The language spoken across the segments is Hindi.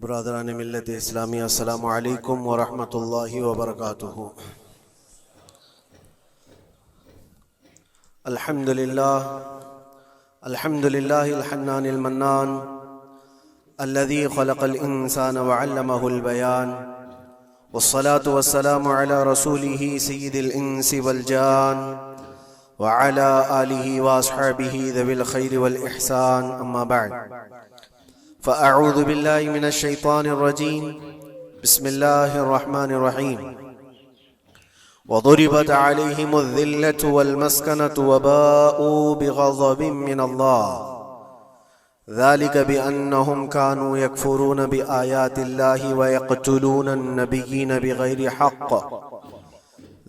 बरदरान मिल्लत इस्लामी अस्सलामु अलैकुम व रहमतुल्लाहि व बरकातुहू। अल्हम्दुलिल्लाहिल हन्नानिल मन्नान अल्लज़ी खलक़ल इंसान व अल्लमहुल बयान वस्सलातु वस्सलामु अला रसूलिही सय्यिदिल इंसी वल जान व अला आलिही व अस्हाबिही ज़विल खैरि वल इहसान। अम्मा बअद फ़अऊज़ु बिल्लाहि मिनश शैतानिर रजीम। बिस्मिल्लाहिर रहमानिर रहीम। वज़ुरिबत अलैहिमुज़्ज़िल्लतु वल मस्कनतु वबाऊ बिग़ज़बिन मिनल्लाह ज़ालिक बिअन्नहुम कानू यकफ़ुरून बिआयातिल्लाहि व यक़्तुलूनन नबिय्यीन बिग़ैरि हक़्क़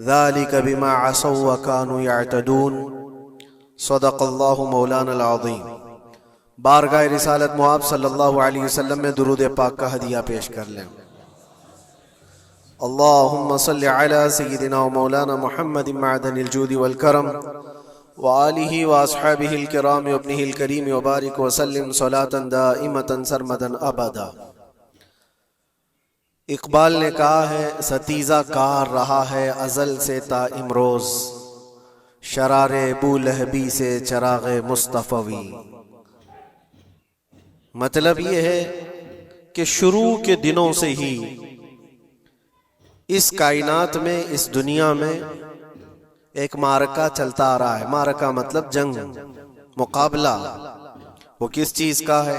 ज़ालिक बिमा असौ व कानू यअतदून। सदक़ल्लाहु मौलानल अज़ीम। बारगाह रिसालत मुआब सल्लल्लाहु अलैहि वसल्लम में दुरूद पाक का हदिया पेश कर लें। अल्लाहुम्मा सल्लि अला सय्यिदिना व मौलाना मुहम्मदिन मअदनिल जूदि वल करम व आलिहि व अस्हाबिहिल किराम व इब्निहिल करीम व बारिक व सल्लिम सलातन दाइमतन सरमदन अबदा। इकबाल ने कहा है, सतीजा कार रहा है अज़ल से ता इमरोज़, शरारे बूलहबी से चराग़े मुस्तफ़वी। मतलब ये है कि शुरू के दिनों से ही इस कायनात में, इस दुनिया में एक मारका चलता आ रहा है। मारका मतलब जंग, मुकाबला। वो किस चीज का है?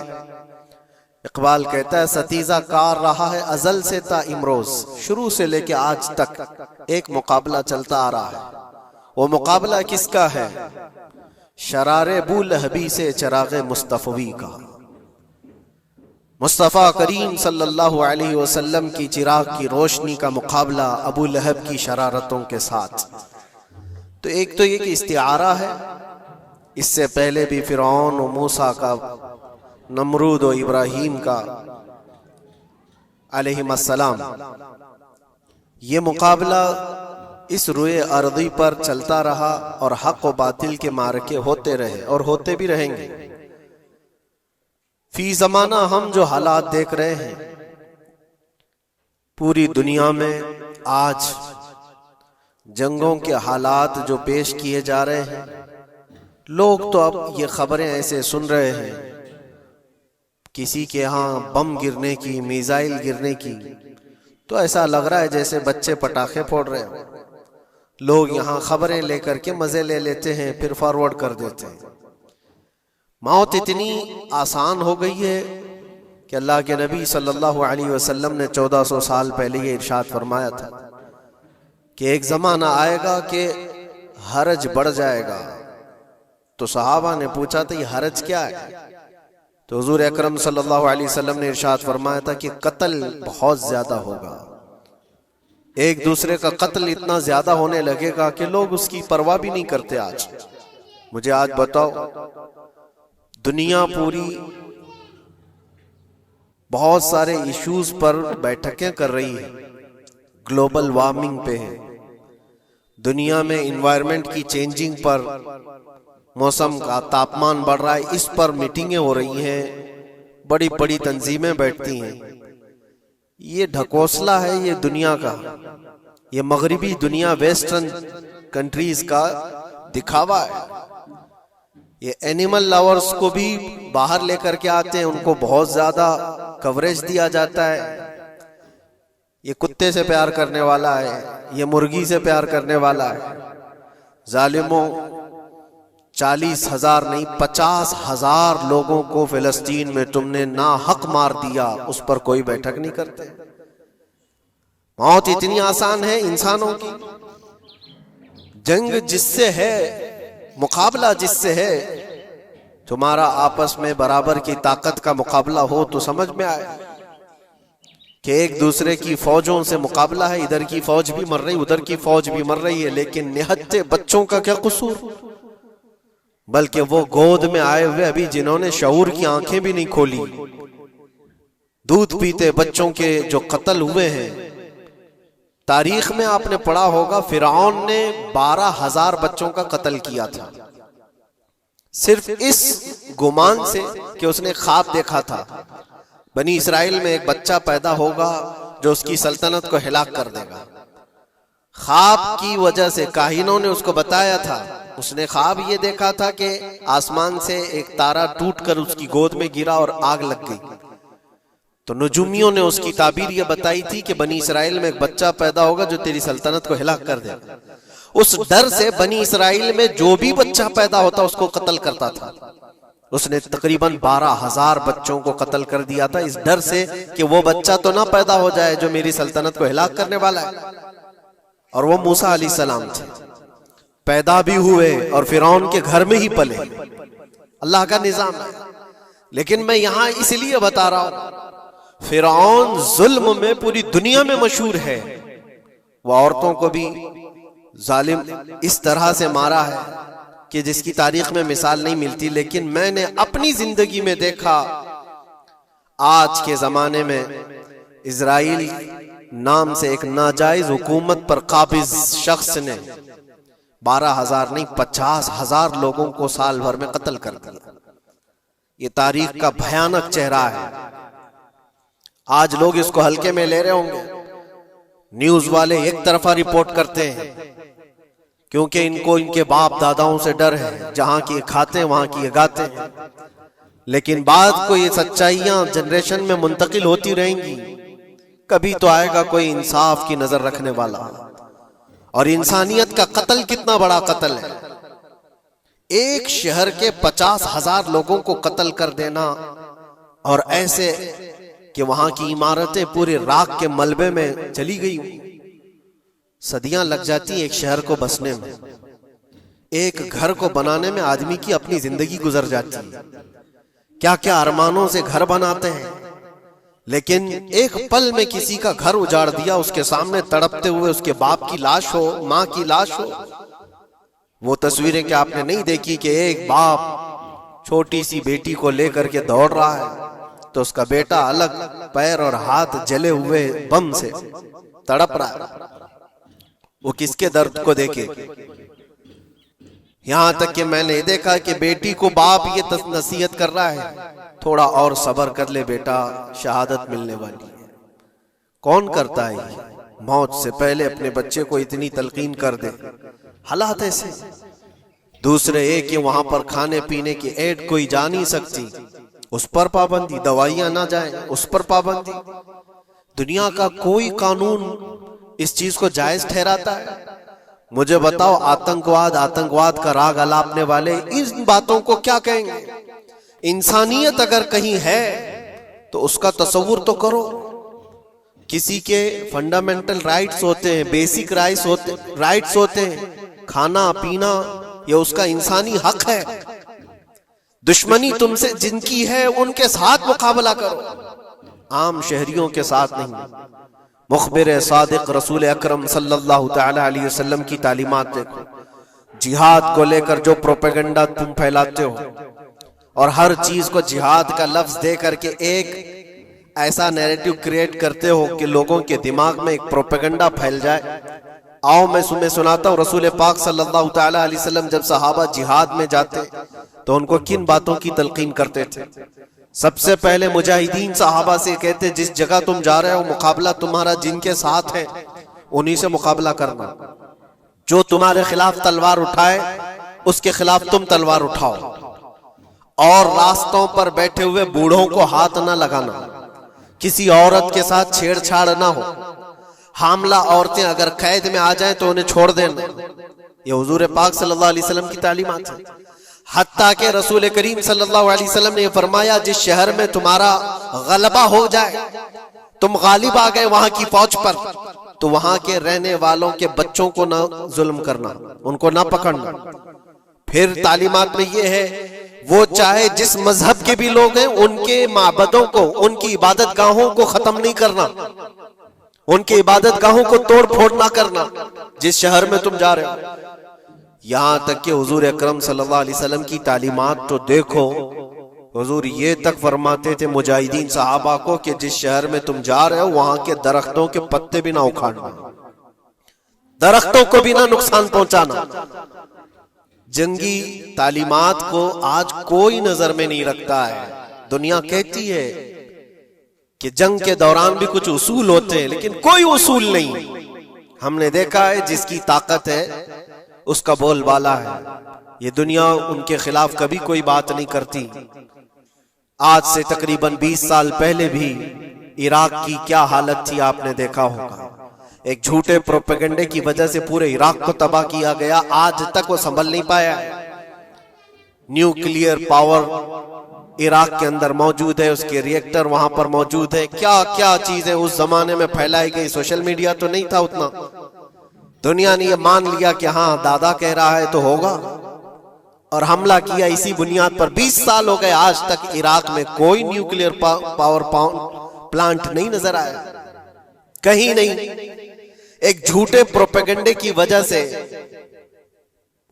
इकबाल कहता है, सतीजा कार रहा है अज़ल से ता इमरोज़, शुरू से लेके आज तक एक मुकाबला चलता आ रहा है। वो मुकाबला किसका है? शरारे बूलहबी से चराग़े मुस्तफ़वी का। मुस्तफ़ा करीम सल्लल्लाहु अलैहि वसल्लम की चिराग की रोशनी का मुकाबला अबू लहब की शरारतों के साथ। तो एक तो ये कि इस्तिआरा है, इससे पहले भी फिरौन और मूसा का, नमरूद और इब्राहीम का अलैहिस्सलाम, ये मुकाबला इस रुए अर्दी पर चलता रहा और हक व बातिल के मारके होते रहे और होते भी रहेंगे। फी ज़माना हम जो हालात देख रहे हैं पूरी दुनिया में, आज जंगों के हालात जो पेश किए जा रहे हैं, लोग तो अब ये खबरें ऐसे सुन रहे हैं, किसी के यहाँ बम गिरने की, मिसाइल गिरने की, तो ऐसा लग रहा है जैसे बच्चे पटाखे फोड़ रहे हैं। लोग यहाँ खबरें लेकर के मजे ले लेते हैं, फिर फॉरवर्ड कर देते हैं। मौत इतनी आसान हो गई है कि अल्लाह के नबी सल्लल्लाहु अलैहि वसल्लम ने 1400 साल पहले ये इरशाद फरमाया था कि एक ज़माना आएगा कि हरज बढ़ जाएगा। तो सहाबा ने पूछा था, ये हरज क्या है? तो हुजूर अकरम सल्लल्लाहु अलैहि वसल्लम ने इरशाद फरमाया था कि कत्ल बहुत ज्यादा होगा। एक दूसरे का कत्ल इतना ज्यादा होने लगेगा कि लोग उसकी परवाह भी नहीं करते। आज मुझे आज बताओ, दुनिया पूरी बहुत सारे इश्यूज पर बैठकें कर रही है, ग्लोबल वार्मिंग पे है, दुनिया में इन्वायरमेंट की चेंजिंग पर, मौसम का तापमान बढ़ रहा है, इस पर मीटिंगें हो रही हैं, बड़ी बड़ी तंजीमें बैठती हैं। ये ढकोसला है ये दुनिया का, ये मगरिबी दुनिया, वेस्टर्न कंट्रीज का दिखावा है। ये एनिमल लवर्स को भी बाहर लेकर के आते हैं, उनको बहुत ज्यादा कवरेज दिया जाता है। ये कुत्ते से प्यार करने वाला है, ये मुर्गी से प्यार करने वाला है। जालिमों, 40,000 नहीं 50,000 लोगों को फिलिस्तीन में तुमने ना हक मार दिया, उस पर कोई बैठक नहीं करते। मौत इतनी आसान है इंसानों की। जंग जिससे है, मुकाबला जिससे है, तुम्हारा आपस में बराबर की ताकत का मुकाबला हो तो समझ में आए कि एक दूसरे की फौजों से मुकाबला है। इधर की फौज भी मर रही, उधर की फौज भी मर रही है, लेकिन निहत्ते बच्चों का क्या कसूर? बल्कि वो गोद में आए हुए अभी जिन्होंने शऊर की आंखें भी नहीं खोली, दूध पीते बच्चों के जो कत्ल हुए हैं। तारीख में आपने पढ़ा होगा, फिरौन ने 12,000 बच्चों का कत्ल किया था, सिर्फ इस गुमान से कि उसने ख्वाब देखा था बनी इसराइल में एक बच्चा पैदा होगा जो उसकी सल्तनत को हिलाक कर देगा। ख्वाब की वजह से काहिनों ने उसको बताया था, उसने ख्वाब ये देखा था कि आसमान से एक तारा टूटकर उसकी गोद में गिरा और आग लग गई। तो नजूमियों ने उसकी ताबीर ये बताई थी कि बनी इसराइल में एक बच्चा पैदा होगा जो तेरी सल्तनत को हिलाक कर देगा। उस डर से बनी इसराइल में जो भी बच्चा पैदा होता उसको कत्ल करता था। उसने तकरीबन 12,000 बच्चों को कत्ल कर दिया था, इस डर से कि वो बच्चा तो ना पैदा हो जाए जो मेरी सल्तनत को हिलाक करने वाला है। और वो मूसा अलैहिस्सलाम थे, पैदा भी हुए और फिरौन के घर में ही पले। अल्लाह का निजाम है। लेकिन मैं यहां इसलिए बता रहा हूं, फिरौन जुल्म में पूरी दुनिया में मशहूर है। वह औरतों को भी जालिम इस तरह से मारा है कि जिसकी तारीख में मिसाल नहीं मिलती। लेकिन मैंने अपनी जिंदगी में देखा, आज के जमाने में इजराइल नाम से एक नाजायज हुकूमत पर काबिज शख्स ने 12,000 नहीं 50,000 लोगों को साल भर में कत्ल कर दिया। ये तारीख का भयानक चेहरा है। आज लोग इसको हल्के में ले रहे होंगे, न्यूज वाले एक तरफा रिपोर्ट करते हैं क्योंकि इनको इनके बाप दादाओं से डर है, जहां की खाते हैं वहां की गाते हैं। लेकिन बाद को ये सच्चाइयां जनरेशन में मुंतकिल होती रहेंगी। कभी तो आएगा कोई इंसाफ की नजर रखने वाला। और इंसानियत का कत्ल कितना बड़ा कत्ल है। एक शहर के 50,000 लोगों को कत्ल कर देना, और ऐसे कि वहां की इमारतें पूरे राख के मलबे में चली गई। सदियां लग जाती एक शहर को बसने में, एक घर को बनाने में आदमी की अपनी जिंदगी गुजर जाती है। क्या क्या अरमानों से घर बनाते हैं, लेकिन एक पल में किसी का घर उजाड़ दिया, उसके सामने तड़पते हुए उसके बाप की लाश हो, मां की लाश हो। वो तस्वीरें क्या आपने नहीं देखी कि एक बाप छोटी सी बेटी को लेकर के दौड़ रहा है तो उसका बेटा अलग पैर और हाथ जले हुए बम से तड़प रहा है। वो किसके दर्द को देखे। यहां तक कि मैंने देखा कि बेटी को बाप ये नसीहत कर रहा है, थोड़ा और सब्र कर ले बेटा, शहादत मिलने वाली है। कौन करता है मौत से पहले अपने बच्चे को इतनी तलकीन कर दे। हालात ऐसे। दूसरे एक कि वहां पर खाने पीने की ऐड कोई जा नहीं सकती, उस पर पाबंदी। दवाइयां ना जाए, उस पर पाबंदी। दुनिया का कोई कानून इस चीज को जायज ठहराता है? मुझे बताओ, आतंकवाद का राग अलापने वाले इन बातों को क्या कहेंगे? इंसानियत अगर कहीं है तो उसका तस्वुर तो करो। किसी के फंडामेंटल राइट्स होते हैं, बेसिक राइट्स होते हैं, खाना पीना, ये उसका इंसानी हक है। दुश्मनी तुमसे जिनकी है उनके साथ मुकाबला करो, आम शहरियों के साथ नहीं। मुखबिर सादिक रसूल अकरम सल्लल्लाहु तआला अलैहि वसल्लम की तालीमात देखो। जिहाद को लेकर जो प्रोपेगेंडा तुम फैलाते हो और हर चीज को जिहाद का लफ्ज दे करके एक ऐसा नैरेटिव क्रिएट करते हो कि लोगों के दिमाग में एक प्रोपेगेंडा फैल जाए। आओ मैं तुम्हें सुनाता हूँ, रसूल पाक सल्लल्लाहु तआला अलैहि वसल्लम जब सहाबा जिहाद में जाते तो उनको किन बातों की तलकीन करते थे। सबसे पहले मुजाहिदीन सहाबा से कहते, जिस जगह तुम जा रहे हो मुकाबला तुम्हारा जिनके साथ है उन्हीं से मुकाबला करना। जो तुम्हारे खिलाफ तलवार उठाए उसके खिलाफ तुम तलवार उठाओ। और रास्तों पर बैठे हुए बूढ़ों को हाथ ना लगाना, किसी औरत के साथ छेड़छाड़ ना हो। हामला औरतें अगर कैद में आ जाएं तो उन्हें छोड़ देना। ये हुजूर पाक सल्लल्लाहु अलैहि वसल्लम की तालीमात है। हत्ता के रसूल करीम सल्लल्लाहु अलैहि वसल्लम ने फरमाया, जिस शहर में तुम्हारा गलबा हो जाए, तुम गालिब आ गए वहां की फौज पर, तो वहां के रहने वालों के बच्चों को ना जुल्म करना, उनको ना पकड़ना। फिर तालीमात में ये है, वो चाहे जिस मजहब के भी लोग हैं उनके माबदों को, उनकी इबादत गाहों को खत्म नहीं करना, उनकी इबादत गाहों को तोड़ फोड़ ना करना जिस शहर में तुम जा रहे हो। यहां तक कि हुजूर अकरम सल्लल्लाहु अलैहि वसल्लम की तालीमात तो देखो, हुजूर ये तक फरमाते थे मुजाहिदीन सहाबा को कि जिस शहर में तुम जा रहे हो वहां के दरख्तों के पत्ते भी ना उखाड़ना, दरख्तों को भी ना नुकसान पहुंचाना। जंगी तालीमात को आज कोई नजर में नहीं रखता है। दुनिया कहती है कि जंग के दौरान भी कुछ उसूल होते हैं, लेकिन कोई उसूल नहीं। हमने देखा है जिसकी ताकत है उसका बोलबाला है। ये दुनिया उनके खिलाफ कभी कोई बात नहीं करती। आज से तकरीबन 20 साल पहले भी इराक की क्या हालत थी आपने देखा होगा। एक झूठे प्रोपेगेंडे की वजह से पूरे इराक को तबाह किया गया। आज तक वो संभल नहीं पाया। न्यूक्लियर पावर इराक के अंदर मौजूद है, उसके रिएक्टर वहां पर मौजूद है। क्या क्या चीजें उस जमाने में फैलाई गई। सोशल मीडिया तो नहीं था उतना। दुनिया ने ये मान लिया कि हाँ दादा कह रहा है तो होगा, और हमला किया इसी बुनियाद पर। 20 साल हो गए, आज तक इराक में कोई न्यूक्लियर पावर प्लांट नहीं नजर आया, कहीं नहीं। एक झूठे प्रोपेगेंडे की वजह से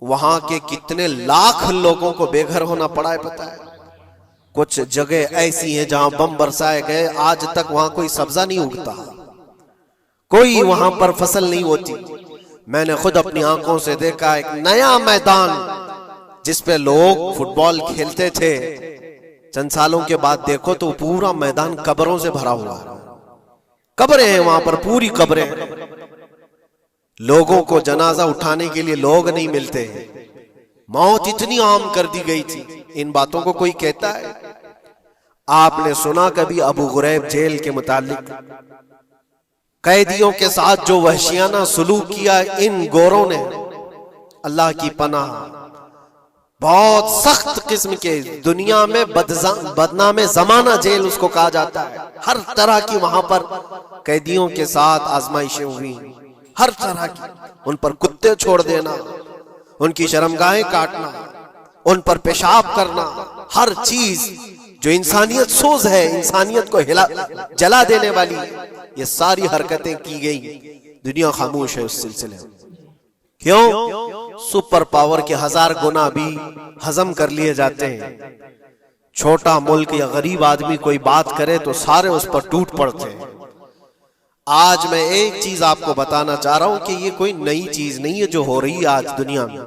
वहां के कितने लाख लोगों को बेघर होना पड़ा है पता है। कुछ जगह ऐसी हैं जहां बम बरसाए गए, आज तक वहां कोई सब्जा नहीं उगता, कोई वहां पर फसल नहीं होती। मैंने खुद अपनी आंखों से देखा एक नया मैदान जिसपे लोग फुटबॉल खेलते थे, चंद सालों के बाद देखो तो पूरा मैदान कब्रों से भरा हुआ है। कब्रें हैं वहां पर, पूरी कब्रें हैं। लोगों को जनाजा उठाने के लिए लोग नहीं मिलते। मौत इतनी आम कर दी गई थी। इन बातों को कोई कहता है? आपने सुना कभी अबू गुरैब जेल के मुतालिक? कैदियों के साथ जो वहशियाना सलूक किया इन गोरों ने, अल्लाह की पनाह, बहुत सख्त किस्म के, दुनिया में बदनामे जमाना जेल उसको कहा जाता है। हर तरह की वहां पर कैदियों के साथ आजमाइशें हुई, हर तरह की। उन पर कुत्ते छोड़ देना, उनकी शर्मगाहें काटना, उन पर पेशाब करना, हर चीज जो इंसानियत सोज है, इंसानियत को जला देने वाली, ये सारी हरकतें की गई। दुनिया खामोश है उस सिलसिले में। क्यों? सुपर पावर के 1000 गुना भी हजम कर लिए जाते हैं। छोटा मुल्क या गरीब आदमी कोई बात करे तो सारे उस पर टूट पड़ते हैं। आज मैं एक चीज आपको बताना चाह रहा हूं कि ये कोई नई चीज नहीं है जो हो रही है आज दुनिया में।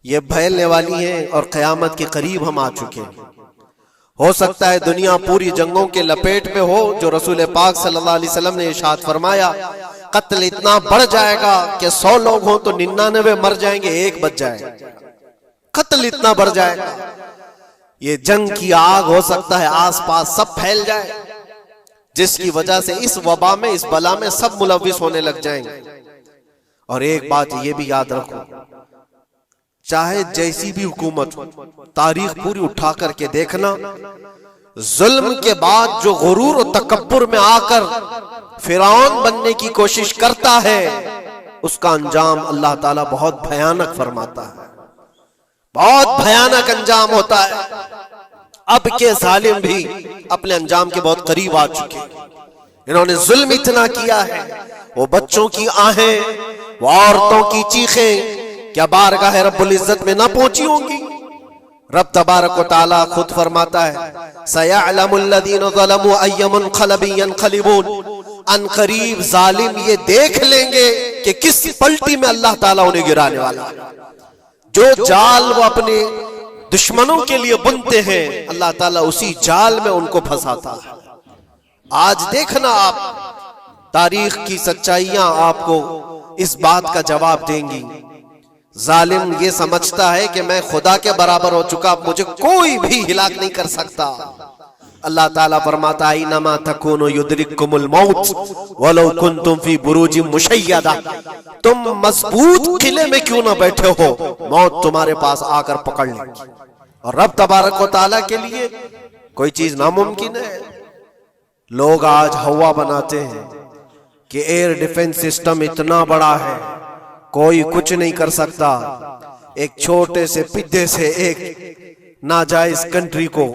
ये फैलने वाली है और कयामत के करीब हम आ चुके हैं। हो सकता है दुनिया पूरी जंगों के लपेट में हो, जो रसूल पाक सल्लल्लाहु अलैहि वसल्लम ने इरशाद फरमाया, कत्ल इतना बढ़ जाएगा कि 100 लोग हों तो 99 मर जाएंगे, एक बच जाएगा। कत्ल इतना बढ़ जाएगा। ये जंग की आग हो सकता है आसपास सब फैल जाए, जिसकी वजह से इस वबा में, इस बला में सब मुलविस होने लग जाएंगे। और एक बात ये भी याद रखो, चाहे जैसी भी हुकूमत हो, तारीख पूरी उठा करके देखना, जुल्म के बाद जो गुरूर और तकब्बुर में आकर फिरौन बनने की कोशिश करता है, उसका अंजाम अल्लाह ताला बहुत भयानक फरमाता है। बहुत भयानक अंजाम होता है। अब के जालिम भी अपने अंजाम के बहुत करीब आ चुके हैं। इन्होंने जुल्म इतना किया है, वो बच्चों की आहें, वो औरतों की चीखें क्या बारगाह रब्बुल इज्जत में ना पहुंची होंगी? रब तबारक व तआला खुद फरमाता है, सयअलमुल लदीन ज़लमू अय्य मुनक़लबिन यनक़लिबून। अनक़रीब जालिम ये देख लेंगे कि किस पलटी में अल्लाह ताला उन्हें गिराने वाला है। जो जाल वो अपने दुश्मनों के लिए बुनते हैं, अल्लाह ताला उसी जाल में उनको फंसाता है। आज देखना आप, तारीख की सच्चाइयां आपको इस बात का जवाब देंगी। जालिम ये समझता है कि मैं खुदा के बराबर हो चुका, मुझे कोई भी हिलाक नहीं कर सकता। अल्लाह ताला फरमाता है, इन्नमा तकुनु युद्रिकुमुल मौत वलौ कुंतुम फी बुरूजिम मुशय्यदा। तुम मजबूत किले में क्यों ना बैठे हो, मौत तुम्हारे पास आकर पकड़ लेगी। और रब तबारक व तआला के लिए कोई चीज नामुमकिन है। लोग आज हवा बनाते हैं कि एयर डिफेंस सिस्टम इतना बड़ा है, कोई कुछ नहीं कर सकता। एक छोटे से पिद्दे से एक नाजायज कंट्री को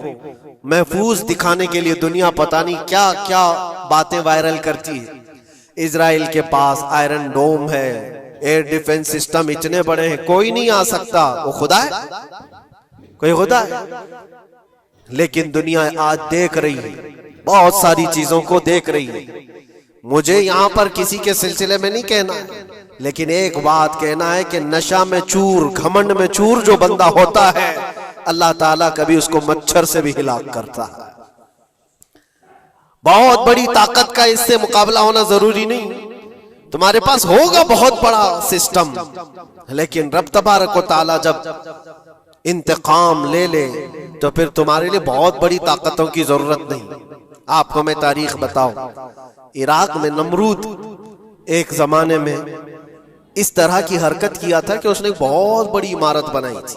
महफूज दिखाने के लिए दुनिया पता नहीं क्या क्या बातें वायरल करती है। इजराइल के पास आयरन डोम है, एयर डिफेंस सिस्टम इतने बड़े हैं, कोई नहीं आ सकता। वो खुदा है? कोई खुदा है? लेकिन दुनिया आज देख रही है, बहुत सारी चीजों को देख रही है। मुझे यहां पर किसी के सिलसिले में नहीं कहना है, लेकिन एक बात कहना है कि नशा में चूर, घमंड में चूर जो बंदा होता है, अल्लाह ताला कभी उसको मच्छर से भी हिलाक करता है। बहुत बड़ी ताकत का इससे मुकाबला होना जरूरी नहीं। तुम्हारे पास होगा बहुत बड़ा सिस्टम, लेकिन रब तबारक व तआला जब इंतकाम ले ले तो फिर तुम्हारे लिए बहुत बड़ी ताकतों की जरूरत नहीं। आपको मैं तारीख बताऊं, इराक में नमरूद एक जमाने में इस तरह की हरकत किया था कि उसने बहुत बड़ी इमारत बनाई थी,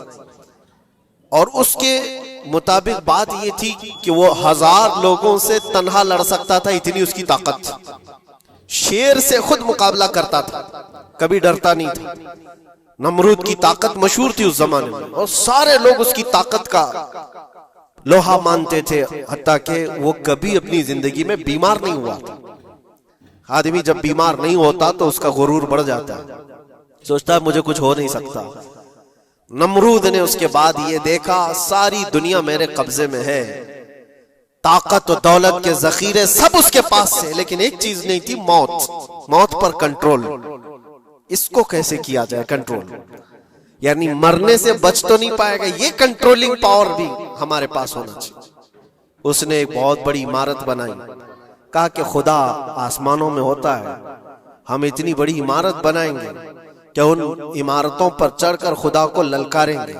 और उसके मुताबिक बात ये थी कि वो 1000 लोगों से तन्हा लड़ सकता था, इतनी उसकी ताकत थी। शेर से खुद मुकाबला करता था, कभी डरता नहीं था। नमरूद की ताकत मशहूर थी उस जमाने में, और सारे लोग उसकी ताकत का लोहा मानते थे, हत्ता कि वो कभी अपनी जिंदगी में बीमार नहीं हुआ था। आदमी जब बीमार नहीं होता तो उसका गुरूर बढ़ जाता है, सोचता है मुझे कुछ हो नहीं सकता। नमरूद ने उसके बाद ये देखा सारी दुनिया मेरे कब्जे में है, ताकत और दौलत के जखीरे सब उसके पास से, लेकिन एक चीज नहीं थी, मौत। मौत पर कंट्रोल। इसको कैसे किया जाए कंट्रोल, यानी मरने से बच तो नहीं पाएगा, ये कंट्रोलिंग पावर भी हमारे पास होना चाहिए। उसने एक बहुत बड़ी इमारत बनाई, कहा कि खुदा आसमानों में होता है, हम इतनी बड़ी इमारत बनाएंगे कि उन इमारतों पर चढ़कर खुदा को ललकारेंगे,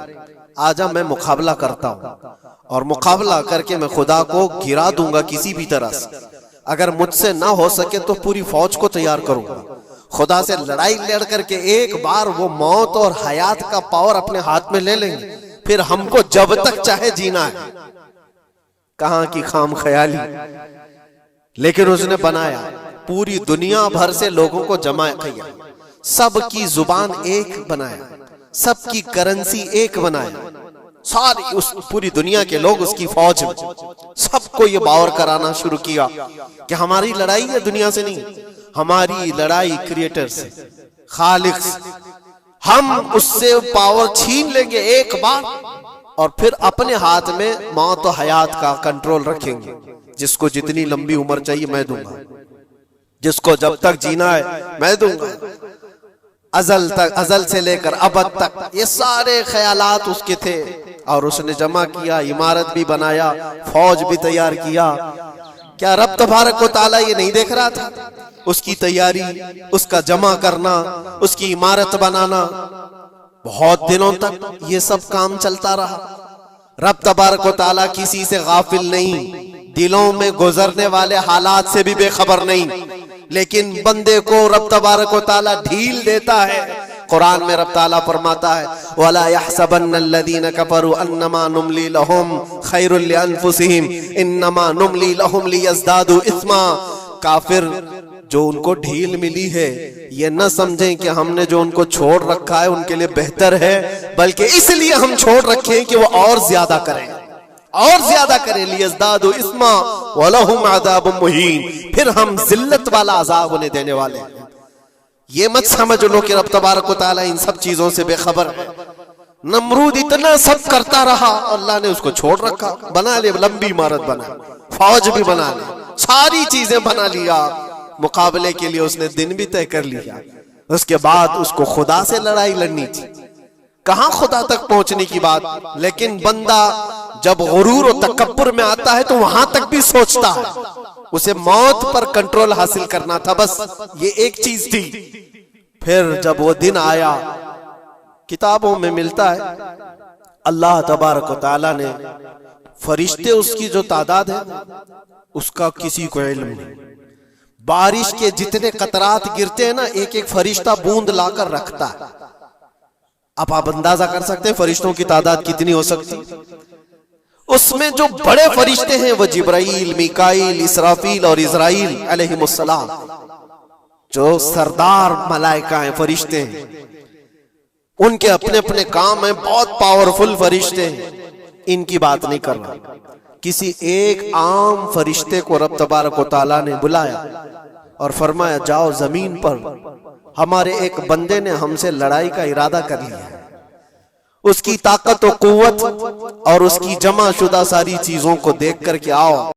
आजा मैं मुकाबला करता हूं, और मुकाबला करके मैं खुदा को गिरा दूंगा किसी भी तरह से। अगर मुझसे ना हो सके तो पूरी फौज को तैयार करूंगा। खुदा से लड़ाई लड़ करके एक बार वो मौत और हयात का पावर अपने हाथ में ले लेंगे, फिर हमको जब तक चाहे जीना है। कहां की खाम ख्याली, लेकिन उसने बनाया, पूरी दुनिया भर से लोगों को जमा किया, सबकी जुबान एक बनाया, सबकी करेंसी एक बनाया, सारी उस पूरी दुनिया के लोग उसकी फौज में, सबको ये बावर कराना शुरू किया कि हमारी लड़ाई है दुनिया से नहीं, हमारी लड़ाई क्रिएटर से, खालिक से। हम उससे पावर छीन लेंगे एक बार, और फिर अपने हाथ में मौत और हयात का कंट्रोल रखेंगे। जिसको जितनी लंबी उम्र चाहिए मैं दूंगा, जिसको जब तक जीना है मैं दूंगा, अजल तक, अजल से लेकर अबद तक, ये सारे ख्यालात उसके थे। और उसने जमा किया, इमारत भी बनाया, फौज भी तैयार किया। क्या रब तबारक व तआला ये नहीं देख रहा था? उसकी तैयारी, उसका जमा करना, उसकी इमारत बनाना, बहुत दिनों तक ये सब काम चलता रहा। रब तबारक व तआला किसी से गाफिल नहीं, दिलों में गुजरने वाले हालात से भी बेखबर नहीं, लेकिन बंदे को रब तबारक व तआला ढील देता है। कुरान में रब ताला फरमाता है, वला यहसबन्नल्लज़ीना कफरू अन्नमा नुमली लहुम खैरुल लिअन्फुसिहिम इन्नमा नुमली लहुम लियज़दादू इस्मा। काफिर जो उनको ढील मिली है, ये न समझें कि हमने जो उनको छोड़ रखा है उनके लिए बेहतर है, बल्कि इसलिए हम छोड़ रखे हैं कि वो और ज्यादा करें, और ज्यादा करें। लियज़दादू इस्मा वलहुम अज़ाबुम मुहीन, फिर हम जिल्लत वाला अज़ाब उन्हें देने वाले हैं। ये मत समझ लो कि रब तबारक व तआला इन सब चीजों से बेखबर है। नमरूद इतना सब करता रहा, अल्लाह ने उसको छोड़ रखा। बना ले, लंबी इमारत बना, फौज भी बना ली, सारी चीजें बना लिया, मुकाबले के लिए उसने दिन भी तय कर लिया। उसके बाद उसको खुदा से लड़ाई लड़नी थी, कहां खुदा तक पहुंचने की बात। लेकिन बंदा जब गुरूर और तकब्बुर में आता है तो वहां तक भी सोचता है, उसे मौत पर कंट्रोल हासिल करना था, बस ये एक चीज थी। फिर जब वो दिन आया, किताबों में मिलता है अल्लाह तबारक व तआला ने फरिश्ते, उसकी जो तादाद है उसका किसी को इल्म नहीं। बारिश के जितने कतरात गिरते हैं ना, एक एक फरिश्ता बूंद लाकर रखता है। अब आप अंदाजा कर सकते हैं फरिश्तों की तादाद कितनी हो सकती। उसमें जो बड़े फरिश्ते हैं वो जिब्राइल, मीकाईल, इसराफील और इज़राइल अलैहिमुस्सलाम, जो सरदार मलाइका हैं, फरिश्ते हैं, उनके अपने अपने काम हैं, बहुत पावरफुल फरिश्ते हैं। इनकी बात नहीं कर रहा, किसी एक आम फरिश्ते को रब तबारक व तआला ने बुलाया और फरमाया, जाओ जमीन पर हमारे एक बंदे ने हमसे लड़ाई का इरादा कर लिया है, उसकी ताकत और कुव्वत और उसकी जमा शुदा सारी चीजों को देख करके आओ।